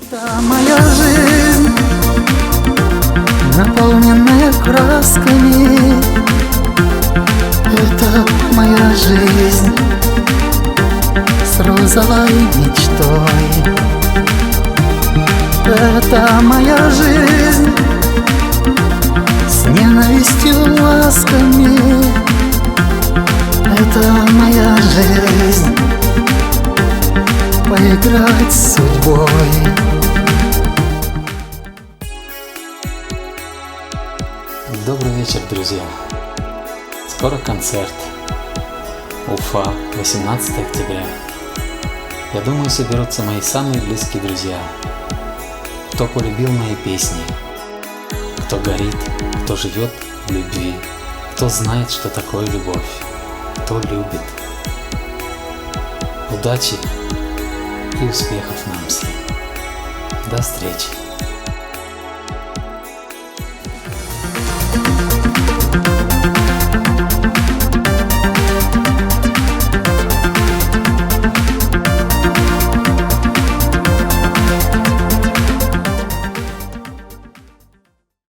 Это моя жизнь, наполненная красками. Это моя жизнь с розовой мечтой. Это моя жизнь с ненавистью ласками. Это моя жизнь поиграть с судьбой. Добрый вечер, друзья! Скоро концерт. Уфа, 18 октября. Я думаю, соберутся мои самые близкие друзья, кто полюбил мои песни, кто горит, кто живет в любви, кто знает, что такое любовь, кто любит. Удачи и успехов нам всем. До встречи!